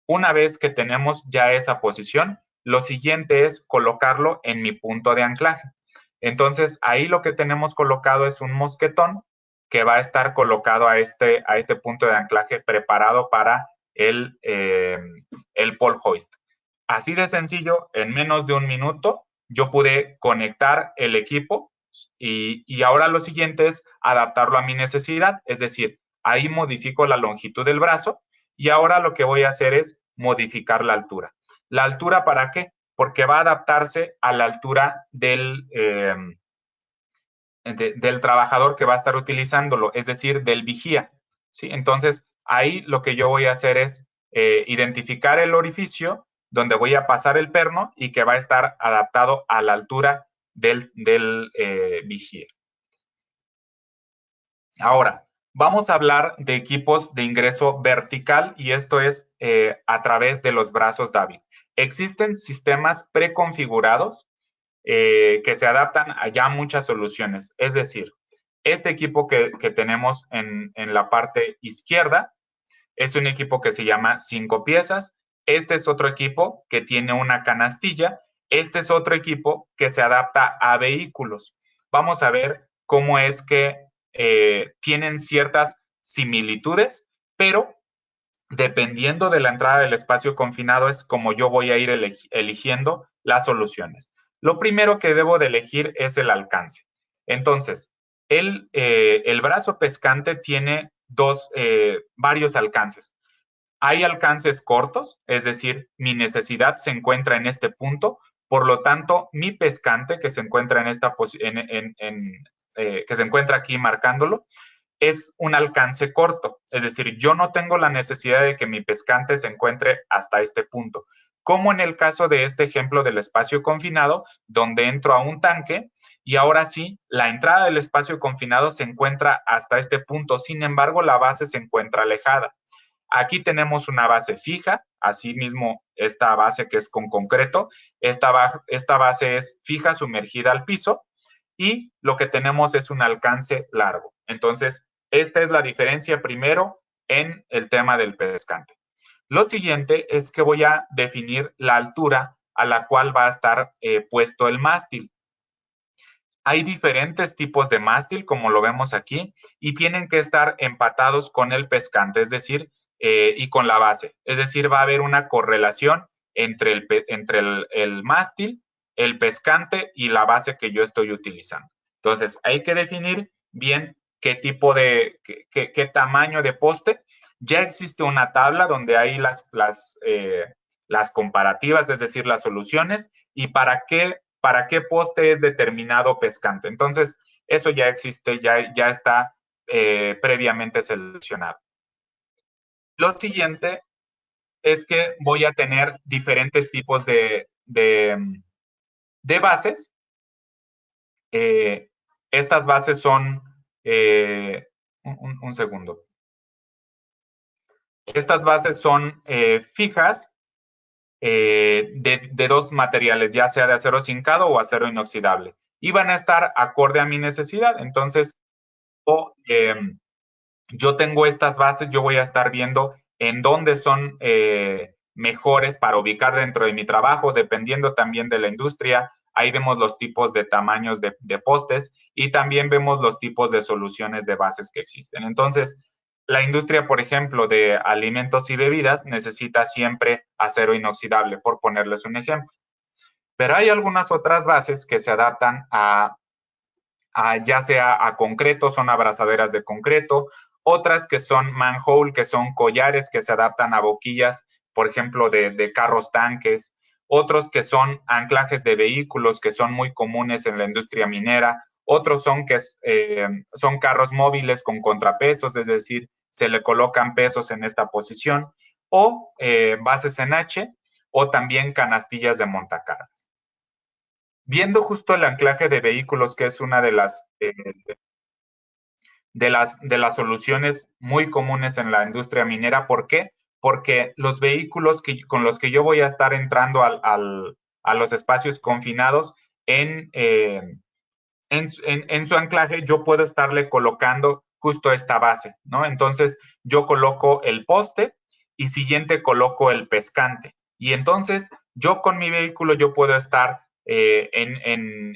Una vez que tenemos ya esa posición, lo siguiente es colocarlo en mi punto de anclaje. Entonces, ahí lo que tenemos colocado es un mosquetón que va a estar colocado a este punto de anclaje preparado para el pole hoist. Así de sencillo, en menos de un minuto, yo pude conectar el equipo y ahora lo siguiente es adaptarlo a mi necesidad, es decir, ahí modifico la longitud del brazo y ahora lo que voy a hacer es modificar la altura. ¿La altura para qué? Porque va a adaptarse a la altura del trabajador que va a estar utilizándolo, es decir, del vigía, ¿sí? Entonces, ahí lo que yo voy a hacer es identificar el orificio donde voy a pasar el perno y que va a estar adaptado a la altura del vigía. Ahora, vamos a hablar de equipos de ingreso vertical y esto es a través de los brazos David. Existen sistemas preconfigurados que se adaptan a ya muchas soluciones. Es decir, este equipo que tenemos en la parte izquierda es un equipo que se llama 5 piezas. Este es otro equipo que tiene una canastilla. Este es otro equipo que se adapta a vehículos. Vamos a ver cómo es que tienen ciertas similitudes, pero dependiendo de la entrada del espacio confinado es como yo voy a ir eligiendo las soluciones. Lo primero que debo de elegir es el alcance. Entonces, el brazo pescante tiene varios alcances. Hay alcances cortos, es decir, mi necesidad se encuentra en este punto, por lo tanto, mi pescante que se encuentra que se encuentra aquí marcándolo, es un alcance corto, es decir, yo no tengo la necesidad de que mi pescante se encuentre hasta este punto, como en el caso de este ejemplo del espacio confinado, donde entro a un tanque y ahora sí, la entrada del espacio confinado se encuentra hasta este punto, sin embargo, la base se encuentra alejada. Aquí tenemos una base fija, asimismo esta base que es con concreto, esta base es fija sumergida al piso y lo que tenemos es un alcance largo. Entonces, esta es la diferencia primero en el tema del pescante. Lo siguiente es que voy a definir la altura a la cual va a estar puesto el mástil. Hay diferentes tipos de mástil, como lo vemos aquí, y tienen que estar empatados con el pescante, es decir, y con la base. Es decir, va a haber una correlación entre el mástil, el pescante y la base que yo estoy utilizando. Entonces, hay que definir bien qué tipo de, qué tamaño de poste. Ya existe una tabla donde hay las comparativas, es decir, las soluciones, y para qué poste es determinado pescante. Entonces, eso ya existe, ya está previamente seleccionado. Lo siguiente es que voy a tener diferentes tipos de bases. Estas bases son, un segundo. Estas bases son fijas de dos materiales, ya sea de acero zincado o acero inoxidable. Y van a estar acorde a mi necesidad. Entonces, yo tengo estas bases, yo voy a estar viendo en dónde son mejores para ubicar dentro de mi trabajo, dependiendo también de la industria. Ahí vemos los tipos de tamaños de postes y también vemos los tipos de soluciones de bases que existen. Entonces, la industria, por ejemplo, de alimentos y bebidas necesita siempre acero inoxidable, por ponerles un ejemplo. Pero hay algunas otras bases que se adaptan ya sea a concreto, son abrazaderas de concreto, otras que son manhole, que son collares que se adaptan a boquillas, por ejemplo, de carros tanques, otros que son anclajes de vehículos que son muy comunes en la industria minera, otros son son carros móviles con contrapesos, es decir, se le colocan pesos en esta posición, o bases en H, o también canastillas de montacargas. Viendo justo el anclaje de vehículos, que es una de las soluciones muy comunes en la industria minera. ¿Por qué? porque los vehículos con los que yo voy a estar entrando a los espacios confinados en su anclaje, yo puedo estarle colocando justo esta base, ¿no? Entonces, yo coloco el poste y siguiente coloco el pescante. Y entonces, yo con mi vehículo, yo puedo estar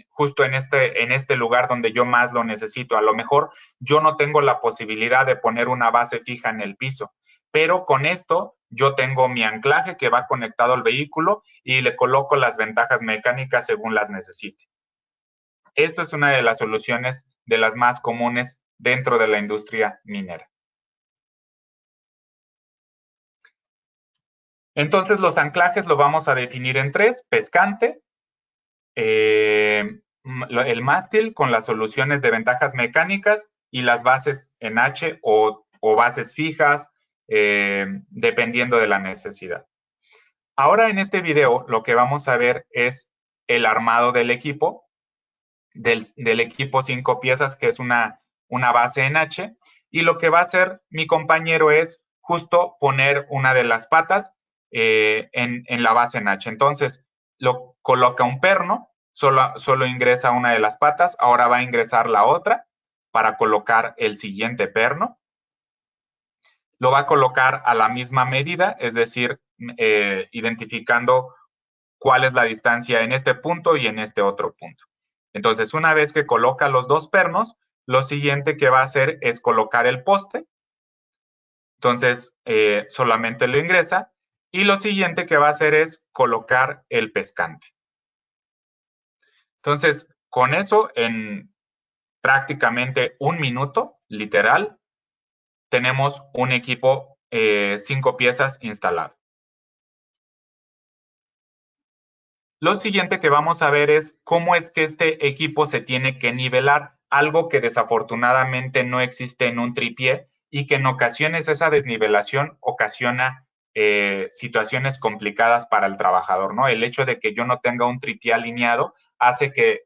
justo en este lugar donde yo más lo necesito. A lo mejor yo no tengo la posibilidad de poner una base fija en el piso, pero con esto yo tengo mi anclaje que va conectado al vehículo y le coloco las ventajas mecánicas según las necesite. Esto es una de las soluciones de las más comunes dentro de la industria minera. Entonces, los anclajes lo vamos a definir en tres: pescante, el mástil con las soluciones de ventajas mecánicas y las bases en H o bases fijas, dependiendo de la necesidad. Ahora en este video lo que vamos a ver es el armado del equipo, del equipo 5 piezas, que es una base en H, y lo que va a hacer mi compañero es justo poner una de las patas en la base en H. Entonces, lo coloca un perno, solo ingresa una de las patas, ahora va a ingresar la otra para colocar el siguiente perno. Lo va a colocar a la misma medida, es decir, identificando cuál es la distancia en este punto y en este otro punto. Entonces, una vez que coloca los dos pernos, lo siguiente que va a hacer es colocar el poste. Entonces, solamente lo ingresa. Y lo siguiente que va a hacer es colocar el pescante. Entonces, con eso, en prácticamente un minuto, literal, tenemos un equipo 5 piezas instalado. Lo siguiente que vamos a ver es cómo es que este equipo se tiene que nivelar, algo que desafortunadamente no existe en un tripié y que en ocasiones esa desnivelación ocasiona situaciones complicadas para el trabajador, ¿no? El hecho de que yo no tenga un tripié alineado hace que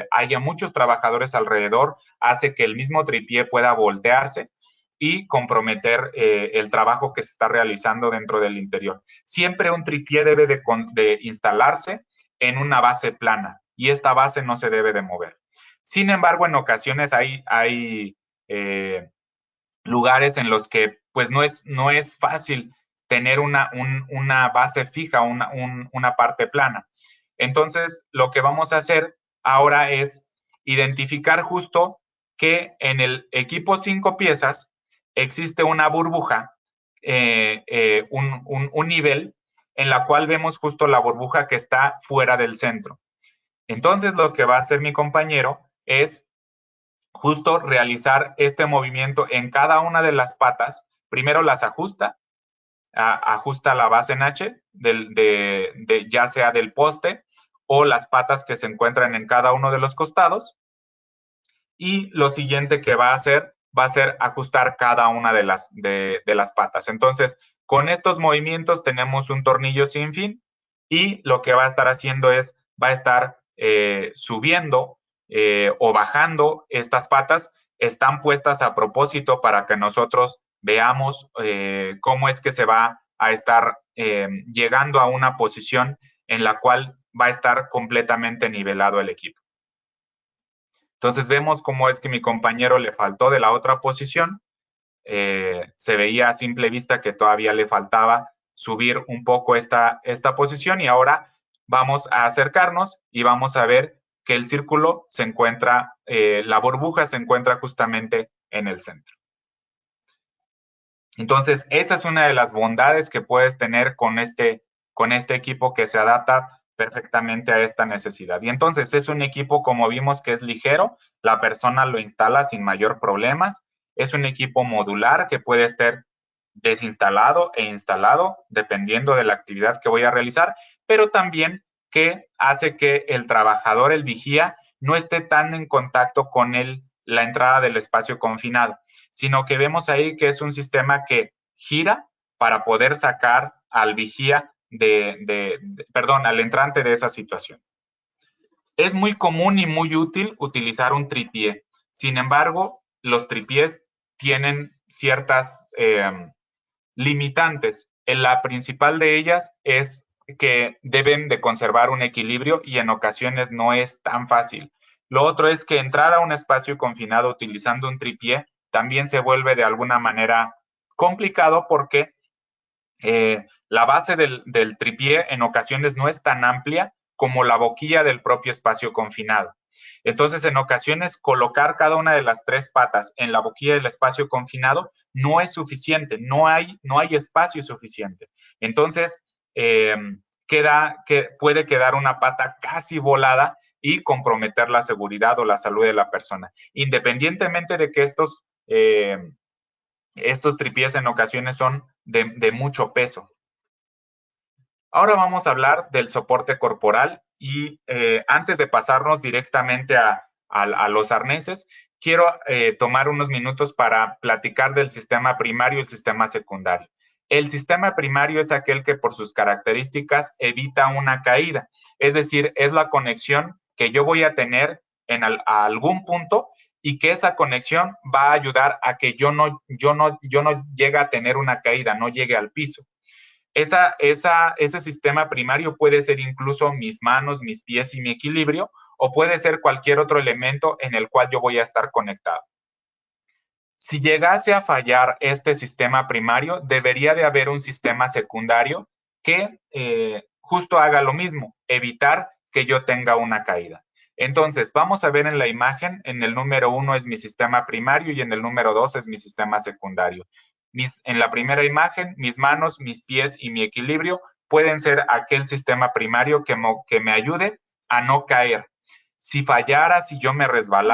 haya muchos trabajadores alrededor, hace que el mismo tripié pueda voltearse y comprometer el trabajo que se está realizando dentro del interior. Siempre un tripié debe de instalarse en una base plana y esta base no se debe de mover. Sin embargo, en ocasiones hay lugares en los que pues no es fácil tener una base fija, una parte plana. Entonces, lo que vamos a hacer ahora es identificar justo que en el equipo 5 piezas existe una burbuja, un nivel en la cual vemos justo la burbuja que está fuera del centro. Entonces, lo que va a hacer mi compañero es justo realizar este movimiento en cada una de las patas. Primero las ajusta la base en H, ya sea del poste o las patas que se encuentran en cada uno de los costados. Y lo siguiente que va a hacer ajustar cada una de las patas. Entonces, con estos movimientos tenemos un tornillo sin fin y lo que va a estar haciendo es, va a estar subiendo o bajando estas patas. Están puestas a propósito para que nosotros veamos cómo es que se va a estar llegando a una posición en la cual va a estar completamente nivelado el equipo. Entonces vemos cómo es que mi compañero le faltó de la otra posición. Se veía a simple vista que todavía le faltaba subir un poco esta posición y ahora vamos a acercarnos y vamos a ver que el círculo se encuentra, la burbuja se encuentra justamente en el centro. Entonces, esa es una de las bondades que puedes tener con este equipo que se adapta perfectamente a esta necesidad. Y entonces es un equipo, como vimos, que es ligero, la persona lo instala sin mayor problemas, es un equipo modular que puede estar desinstalado e instalado dependiendo de la actividad que voy a realizar, pero también que hace que el trabajador, el vigía, no esté tan en contacto con la entrada del espacio confinado, sino que vemos ahí que es un sistema que gira para poder sacar al vigía al entrante de esa situación. Es muy común y muy útil utilizar un tripié. Sin embargo, los tripiés tienen ciertas limitantes. La principal de ellas es que deben de conservar un equilibrio y en ocasiones no es tan fácil. Lo otro es que entrar a un espacio confinado utilizando un tripié también se vuelve de alguna manera complicado porque la base del tripié en ocasiones no es tan amplia como la boquilla del propio espacio confinado. Entonces, en ocasiones, colocar cada una de las tres patas en la boquilla del espacio confinado no es suficiente, no hay espacio suficiente. Entonces, puede quedar una pata casi volada y comprometer la seguridad o la salud de la persona. Independientemente de que estos tripiés en ocasiones son de mucho peso. Ahora vamos a hablar del soporte corporal y antes de pasarnos directamente a los arneses, quiero tomar unos minutos para platicar del sistema primario y el sistema secundario. El sistema primario es aquel que por sus características evita una caída, es decir, es la conexión que yo voy a tener a algún punto y que esa conexión va a ayudar a que yo no llegue a tener una caída, no llegue al piso. Ese sistema primario puede ser incluso mis manos, mis pies y mi equilibrio, o puede ser cualquier otro elemento en el cual yo voy a estar conectado. Si llegase a fallar este sistema primario, debería de haber un sistema secundario que justo haga lo mismo, evitar que yo tenga una caída. Entonces, vamos a ver en la imagen, en el número 1 es mi sistema primario y en el número 2 es mi sistema secundario. En la primera imagen, mis manos, mis pies y mi equilibrio pueden ser aquel sistema primario que me ayude a no caer. Si fallara, si yo me resbalara,